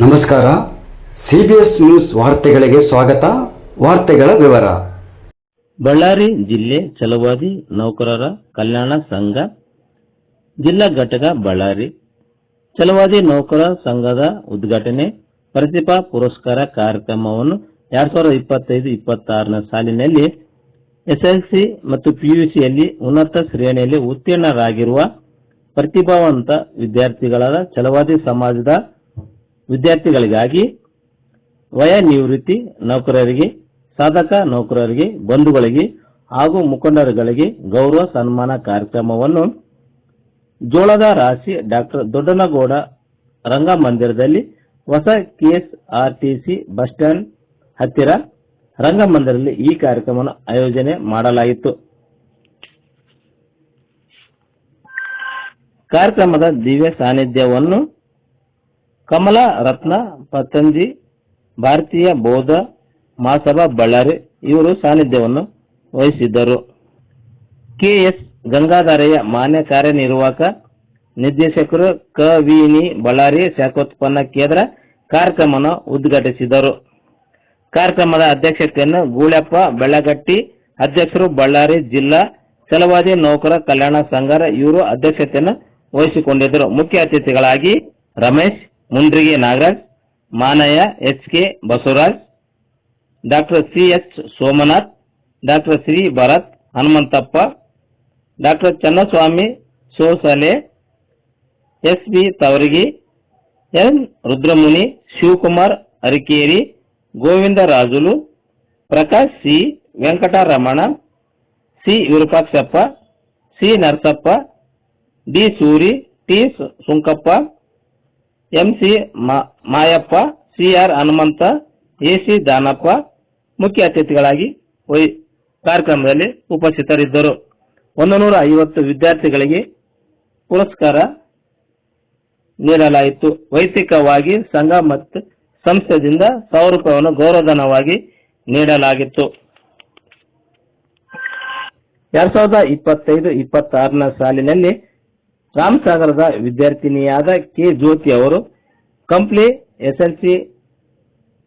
ನಮಸ್ಕಾರ. CBS news ವಾರ್ತೆಗಳಿಗೆ ಸ್ವಾಗತ. ವಾರ್ತೆಗಳ ವಿವರ. ಬಳ್ಳಾರಿ ಜಿಲ್ಲೆ ಛಲವಾದಿ ನೌಕರರ ಕಲ್ಯಾಣ ಸಂಘ ಜಿಲ್ಲಾ ಘಟಕ ಬಳ್ಳಾರಿ ಛಲವಾದಿ ನೌಕರ ಸಂಘದ ಉದ್ಘಾಟನೆ ಪ್ರತಿಭಾ ಪುರಸ್ಕಾರ ಕಾರ್ಯಕ್ರಮವನ್ನು 2025-26 ಸಾಲಿನಲ್ಲಿ SLC ಮತ್ತು PUCಯಲ್ಲಿ ಉನ್ನತ ಶ್ರೇಣಿಯಲ್ಲಿ ಉತ್ತೀರ್ಣರಾಗಿರುವ ಪ್ರತಿಭಾವಂತ ವಿದ್ಯಾರ್ಥಿಗಳಾದ ಛಲವಾದಿ ಸಮಾಜದ ವಿದ್ಯಾರ್ಥಿಗಳಿಗಾಗಿ, ವಯೋನಿವೃತ್ತಿ ನೌಕರರಿಗೆ, ಸಾಧಕ ನೌಕರರಿಗೆ, ಬಂಧುಗಳಿಗೆ ಹಾಗೂ ಮುಖಂಡರುಗಳಿಗೆ ಗೌರವ ಸನ್ಮಾನ ಕಾರ್ಯಕ್ರಮವನ್ನು ಜೋಳದ ರಾಶಿ ಡಾಕ್ಟರ್ ದೊಡ್ಡನಗೌಡ ರಂಗಮಂದಿರದಲ್ಲಿ ಹೊಸ KSRTC ಬಸ್ ಸ್ಟ್ಯಾಂಡ್ ಹತ್ತಿರ ರಂಗಮಂದಿರದಲ್ಲಿ ಈ ಕಾರ್ಯಕ್ರಮವನ್ನು ಆಯೋಜನೆ ಮಾಡಲಾಯಿತು. ಕಾರ್ಯಕ್ರಮದ ದಿವ್ಯ ಸಾನ್ನಿಧ್ಯವನ್ನು ಕಮಲ ರತ್ನ ಪತಂಜಿ ಭಾರತೀಯ ಬೌದ್ಧ ಮಹಾಸಭಾ ಬಳ್ಳಾರಿ ಇವರು ಸಾನ್ನಿಧ್ಯವನ್ನು ವಹಿಸಿದ್ದರು. KS ಗಂಗಾಧರಯ್ಯ ಮಾನ್ಯ ಕಾರ್ಯನಿರ್ವಾಹಕ ನಿರ್ದೇಶಕರು ಕವಿನಿ ಬಳ್ಳಾರಿ ಶಾಖೋತ್ಪನ್ನ ಕೇಂದ್ರ ಕಾರ್ಯಕ್ರಮವನ್ನು ಉದ್ಘಾಟಿಸಿದರು. ಕಾರ್ಯಕ್ರಮದ ಅಧ್ಯಕ್ಷತೆಯನ್ನು ಗೂಳ್ಯಪ್ಪ ಬೆಳ್ಳಗಟ್ಟಿ ಅಧ್ಯಕ್ಷರು ಬಳ್ಳಾರಿ ಜಿಲ್ಲಾ ಛಲವಾದಿ ನೌಕರ ಕಲ್ಯಾಣ ಸಂಘ ಇವರು ಅಧ್ಯಕ್ಷತೆಯನ್ನು ವಹಿಸಿಕೊಂಡಿದ್ದರು. ಮುಖ್ಯ ಅತಿಥಿಗಳಾಗಿ Ramesh Mundrigi Nagaraj, Manayya HK Basavaraj, doctor CS Somanath, doctor Shri Bharat Hanumanthappa, doctor Channaswamy Sosale, SB Tavaragi, N Rudramuni, Shivakumar Arikeri, Govinda Rajulu, Prakash C Venkataramana, C Virupakshappa, C Narasappa, D Suri, T Sunkappa, MC Mayappa, CR Hanumantha, AC Danappa ಮುಖ್ಯ ಅತಿಥಿಗಳಾಗಿ ಕಾರ್ಯಕ್ರಮದಲ್ಲಿ ಉಪಸ್ಥಿತರಿದ್ದರು. 150 ವಿದ್ಯಾರ್ಥಿಗಳಿಗೆ ಪುರಸ್ಕಾರ ನೀಡಲಾಯಿತು. ವೈಯಕ್ತಿಕವಾಗಿ ಸಂಘ ಮತ್ತು ಸಂಸ್ಥೆಯಿಂದ 1000 ರೂಪಾಯಿಯನ್ನು ಗೌರವಧನವಾಗಿ ನೀಡಲಾಗಿತ್ತು. 2025-26 ಸಾಲಿನಲ್ಲಿ ರಾಮಸಾಗರದ ವಿದ್ಯಾರ್ಥಿನಿಯಾದ K ಜ್ಯೋತಿ ಅವರು ಕಂಪ್ಲಿ SLC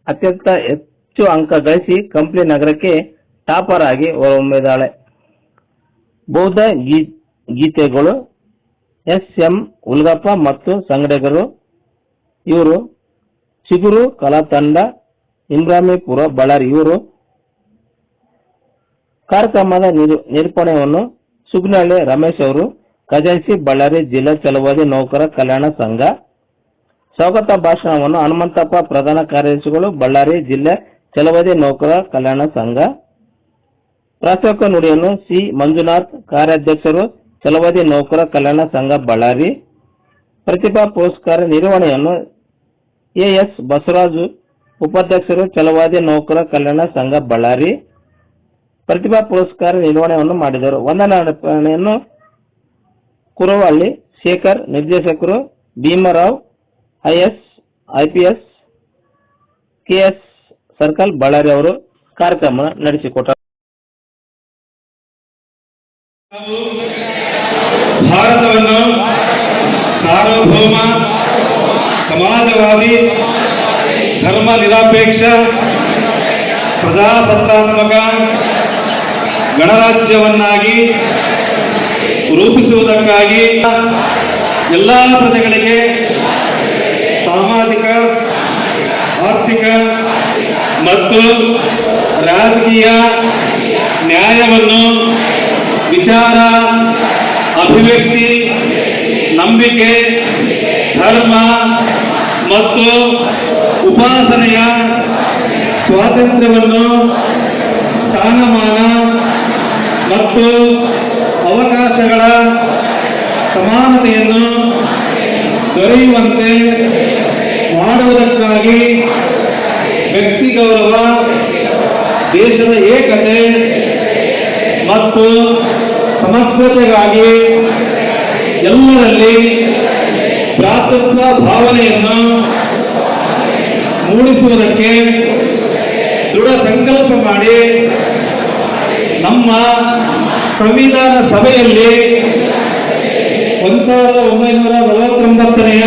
ಅತ್ಯಂತ ಹೆಚ್ಚು ಅಂಕ ಗಳಿಸಿ ಕಂಪ್ಲಿ ನಗರಕ್ಕೆ ಟಾಪರ್ ಆಗಿ ಹೊರಹೊಮ್ಮಿದ್ದಾಳೆ. ಬೌದ್ಧ ಗೀತೆಗಳು SM ಉಲ್ಗಪ್ಪ ಮತ್ತು ಸಂಗಡಿಗರು ಇವರು ಚಿಗುರು ಕಲಾ ತಂಡ ಇಂಬ್ರಾಮಿಪುರ ಬಳ್ಳಾರಿ ಇವರು ಕಾರ್ಯಕ್ರಮದ ನಿರೂಪಣೆಯನ್ನು ಸುಗ್ನಹಳ್ಳಿ ರಮೇಶ್ ಅವರು ಖಜಾನ್ಸಿ ಬಳ್ಳಾರಿ ಜಿಲ್ಲಾ ಛಲವಾದಿ ನೌಕರ ಕಲ್ಯಾಣ ಸಂಘ, ಸ್ವಾಗತ ಭಾಷಣವನ್ನು ಹನುಮಂತಪ್ಪ ಪ್ರಧಾನ ಕಾರ್ಯದರ್ಶಿಗಳು ಬಳ್ಳಾರಿ ಜಿಲ್ಲಾ ಛಲವಾದಿ ನೌಕರ ಕಲ್ಯಾಣ ಸಂಘ, ಪ್ರಾಸ್ತಾವಿಕ ನುಡಿಯನ್ನು C ಮಂಜುನಾಥ್ ಕಾರ್ಯಾಧ್ಯಕ್ಷರು ಛಲವಾದಿ ನೌಕರ ಕಲ್ಯಾಣ ಸಂಘ ಬಳ್ಳಾರಿ, ಪ್ರತಿಭಾ ಪುರಸ್ಕಾರ ನಿರ್ವಹಣೆಯನ್ನು AS ಬಸವರಾಜು ಉಪಾಧ್ಯಕ್ಷರು ಛಲವಾದಿ ನೌಕರ ಕಲ್ಯಾಣ ಸಂಘ ಬಳ್ಳಾರಿ ಪ್ರತಿಭಾ ಪುರಸ್ಕಾರ ನಿರ್ವಹಣೆಯನ್ನು ಮಾಡಿದರು. ವಂದನಾರ್ಪಣೆಯನ್ನು ಕುರವಳ್ಳಿ ಶೇಖರ್ ನಿರ್ದೇಶಕರು Bhimrao IPS KS circle Ballari ಅವರು ಕಾರ್ಯಕ್ರಮ ನಡೆಸಿಕೊಟ್ಟರು. ಭಾರತವನ್ನು ಸಾರ್ವಭೌಮ ಸಮಾಜವಾದಿ ಧರ್ಮ ನಿರಪೇಕ್ಷ ಪ್ರಜಾಸತ್ತಾತ್ಮಕ ಗಣರಾಜ್ಯವನ್ನಾಗಿ ರೂಪಿಸುವುದಕ್ಕಾಗಿ ಎಲ್ಲ ಪ್ರಜೆಗಳಿಗೆ ಸಾಮಾಜಿಕ, ಆರ್ಥಿಕ ಮತ್ತು ರಾಜಕೀಯ ನ್ಯಾಯವನ್ನು ವಿಚಾರ, ಅಭಿವ್ಯಕ್ತಿ, ನಂಬಿಕೆ, ಧರ್ಮ ಮತ್ತು ಉಪಾಸನೆಯ ಸ್ವಾತಂತ್ರ್ಯವನ್ನು, ಸ್ಥಾನಮಾನ ಮತ್ತು ಅವಕಾಶಗಳ ಸಮಾನತೆಯನ್ನು ದೊರೆಯುವಂತೆ ಮಾಡುವುದಕ್ಕಾಗಿ ವ್ಯಕ್ತಿ ಗೌರವ, ದೇಶದ ಏಕತೆ ಮತ್ತು ಸಮಗ್ರತೆಗಾಗಿ ಎಲ್ಲರಲ್ಲಿ ಭ್ರಾತೃತ್ವ ಭಾವನೆಯನ್ನು ಮೂಡಿಸುವುದಕ್ಕೆ ದೃಢ ಸಂಕಲ್ಪ ಮಾಡಿ ನಮ್ಮ ಸಂವಿಧಾನ ಸಭೆಯಲ್ಲಿ 1949ನೇ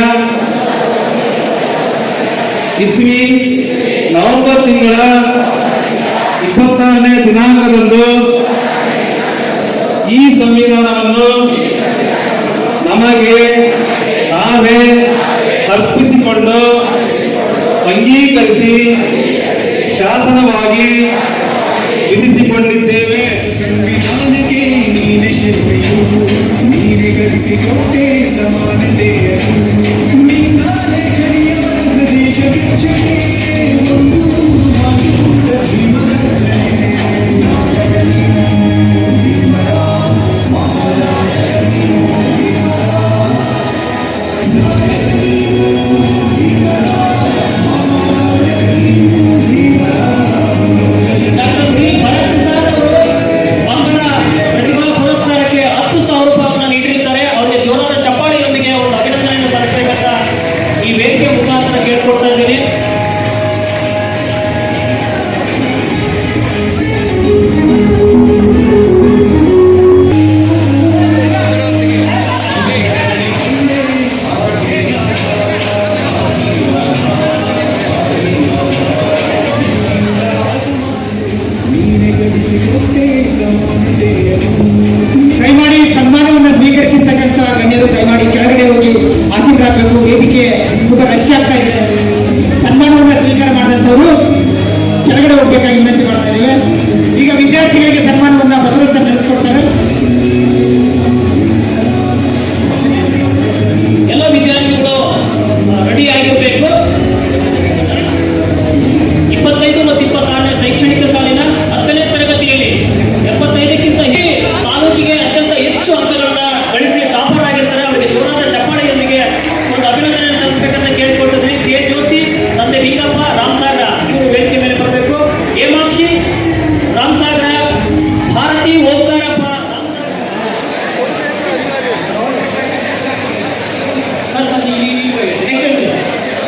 ಇಸ್ವಿ ನವೆಂಬರ್ ತಿಂಗಳ 26ನೇ ದಿನಾಂಕದಂದು ಈ ಸಂವಿಧಾನವನ್ನು ನಮಗೆ ನಾವೇ ಅರ್ಪಿಸಿಕೊಂಡು ಅಂಗೀಕರಿಸಿ ಶಾಸನವಾಗಿ ವಿಧಿಸಿಕೊಂಡಿದ್ದೇವೆ. ಸಂವಿಧಾನಕ್ಕೆ ನೀನೆ ಶಿಲ್ಪಿಯು, ನೀನೆ ಗಳಿಸಿಕೊಟ್ಟೆ ಸಮಾನತೆಯನ್ನು, ನೀನಾದೆ ಕರಿಯವರ ದೇಶ ಗೆಚ್ಚನೆ, ಒಂದು ಮಾತುಕೂಡ ಭೀಮಗರ್ಜನೆ. ನಾಯಕ ನೀನು ಭೀಮರ, ಮಹಾನಾಯಕ ನೀನು ಭೀಮರ, ನಾಯಕ ನೀನು ಭೀಮರ, ಮಹಾನಾಯಕ ನೀನು ಭೀಮರ. ಡಾಕ್ಟರ್ ಸಿ ಭರತ್ ಪ್ರಸಾದ್ ಅವರು ಮಂಗಳ ಪ್ರತಿಭಾ ಪುರಸ್ಕಾರಕ್ಕೆ 10,000 ರೂಪಾಯಿಯನ್ನು ನೀಡಿರುತ್ತಾರೆ. ಅವರಿಗೆ ಜೋರಾದ ಚಪ್ಪಾಳೆಯೊಂದಿಗೆ ಒಂದು ಅಭಿನಂದನೆಯನ್ನು ಸಲ್ಲಿಸಬೇಕಂತ ಈ ವೇದಿಕೆ ಮುಖಾಂತರ ಕೇಳ್ಕೊಡ್ತಾ ಇದ್ದೀನಿ. ನೀನೆ ಗಳಿಸಿಕೊಟ್ಟೆ ಸಮಾನತೆಯನ್ನು. ದಯಮಾಡಿ ಸನ್ಮಾನವನ್ನು ಸ್ವೀಕರಿಸಿರ್ತಕ್ಕಂಥ ಗಣ್ಯರು ದಯಮಾಡಿ ಕೆಳಗಡೆ ಹೋಗಿ ಆಸೀನರಾಗಬೇಕು. ವೇದಿಕೆ ತುಂಬಾ ರಶ್ ಆಗ್ತಾ ಇದೆ. ಸನ್ಮಾನವನ್ನು ಸ್ವೀಕಾರ ಮಾಡಿದಂಥವರು ಕೆಳಗಡೆ ಹೋಗ್ಬೇಕಾಗಿ ವಿನಂತಿ ಮಾಡ್ತಾ ಇದ್ದೇವೆ. ಈಗ ವಿದ್ಯಾರ್ಥಿಗಳಿಗೆ ಸನ್ಮಾನವನ್ನು ಬಸವರಾಜ್ ಸರ್ ನಡೆಸಿಕೊಡ್ತಾರೆ. ಎಲ್ಲ ವಿದ್ಯಾರ್ಥಿಗಳು ರೆಡಿ ಆಗಿರಬೇಕು. 25 ಮತ್ತು 26ನೇ ಶೈಕ್ಷಣಿಕ ಸಾಲಿನ 10ನೇ ತರಗತಿಯಲ್ಲಿ 75ಕ್ಕಿಂತ ತಾಲೂಕಿಗೆ ಅತ್ಯಂತ ಹೆಚ್ಚು ಅಂಕಗಳನ್ನ ಗಳಿಸಿ ಟಾಪರ್ ಆಗಿರ್ತಾರೆ. ಅವರಿಗೆ ಜೋರಾದ ಚಪ್ಪಾಳೆಯೊಂದಿಗೆ ಒಂದು ಅಭಿನಂದನೆ ಸಲ್ಲಿಸಬೇಕಂತ ಕೇಳಿಕೊಟ್ಟಿದ್ವಿ. ಕೆ ಜ್ಯೋತಿ, ತಂದೆ ಲಿಂಗಪ್ಪ, ರಾಮಸಾಗರ ಇವರು ವೇದಿಕೆ ಮೇಲೆ ಬರಬೇಕು. ಹೇಮಾಕ್ಷಿ, ರಾಮಸಾಗರ, ಭಾರತಿ, ಓಂಕಾರಪ್ಪ,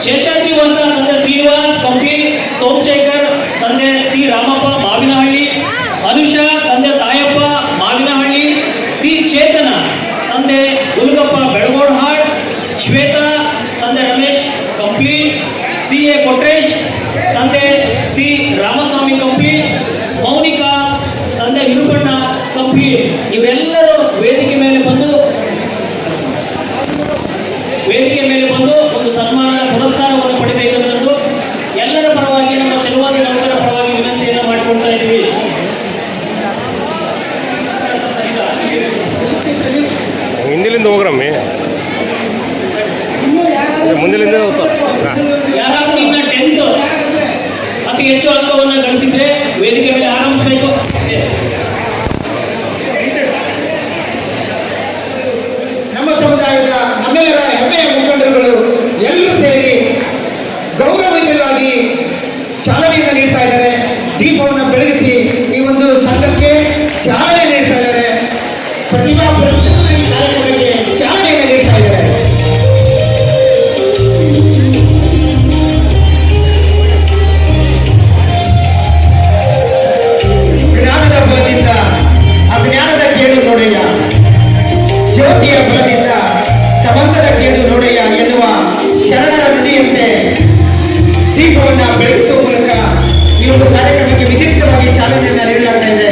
ಶೇಷಾದ್ರಿ ವಾಸ, ತಂದೆ ಶ್ರೀನಿವಾಸ್ ಕಂಪಿ, ಸೋಮಶೇಖರ್, ತಂದೆ ಸಿ ರಾಮಪ್ಪ ಮಾವಿನಹಳ್ಳಿ, ಅನುಷಾ, ತಂದೆ ತಾಯಪ್ಪ ಮಾವಿನಹಳ್ಳಿ, ಸಿ ಚೇತನ, ತಂದೆ ಹುಲ್ಗಪ್ಪ ಬೆಳಗೋಡ್ಹಾಳ್, ಶ್ವೇತಾ, ತಂದೆ ರಮೇಶ್ ಕಂಪ್ಲಿ, ಸಿ ಎ ಕೊಟ್ರೇಶ್, ತಂದೆ ಸಿ ರಾಮಸ್ವಾಮಿ ಕಂಪ್ಲಿ, ಮೌನಿಕಾ, ತಂದೆ ವಿರುಪಣ್ಣ ಕಂಪ್ಲಿ. ಇವರೆಲ್ಲರೂ ವೇದಿಕೆ ಮೇಲೆ ಬಂದು ಒಂದು ಸನ್ಮಾನದ ಪುರಸ್ಕಾರವನ್ನು ಪಡೆಯಬೇಕೆಂದು ಎಲ್ಲರ ಪರವಾಗಿ ನಮ್ಮ ಚೆಲುವಾದಿ ನೌಕರ ಪರವಾಗಿ ವಿನಂತಿಯನ್ನು ಮಾಡಿಕೊಳ್ತಾ ಇದ್ದೀವಿ. ಹಿಂದಿಲಿಂದ ಹೋಗ್ರಮ್ಮಿ, ಮುಂದಿಲಿಂದ ಹೋಗ್ತಾರೆ. ಯಾರಾದ್ರೂ ಇನ್ನ 10th ಅತಿ ಹೆಚ್ಚು ಅಂಕವನ್ನು ಗಳಿಸಿದ್ರೆ ವೇದಿಕೆ ಮೇಲೆ ಆಗಮಿಸಬೇಕು. ನಮ್ಮ ಸಮುದಾಯದ ನಮ್ಮೆಲ್ಲರ ಹೆಮ್ಮೆಯ ಮುಖಂಡರುಗಳು ಎಲ್ಲರೂ ಸೇರಿ ಗೌರವಯುತವಾಗಿ ಚಾಲನೆಯನ್ನು ನೀಡ್ತಾ ಇದ್ದಾರೆ. ದೀಪವನ್ನು ಬೆಳಗಿಸಿ ಈ ಒಂದು ಸಂಘಕ್ಕೆ ಚಾಲನೆ ನೀಡ್ತಾ ಇದ್ದಾರೆ. ಪ್ರತಿಭಾ ಪುರಸ್ಕಾರ ಈ ಕಾರ್ಯಕ್ರಮಕ್ಕೆ ಚಾಲನೆಯನ್ನು ನೀಡ್ತಾ ಇದ್ದಾರೆ. ಜ್ಞಾನದ ಬಲದಿಂದ ಅಜ್ಞಾನದ ಕೇಡು ನೋಡಯ್ಯ, ಜ್ಯೋತಿಯ ಬಲದಿಂದ ಚಮಕದ ಕೇಡು ನೋಡಯ್ಯ ಎನ್ನುವ ಶರಣರ ನುಡಿಯಂತೆ ದೀಪವನ್ನು ಬೆಳಗಿಸುವ ಮೂಲಕ ಈ ಒಂದು ಕಾರ್ಯಕ್ರಮಕ್ಕೆ ವಿದ್ಯುಕ್ತವಾಗಿ ಚಾಲನೆಯನ್ನು ನೀಡಲಾಗ್ತಾ ಇದೆ.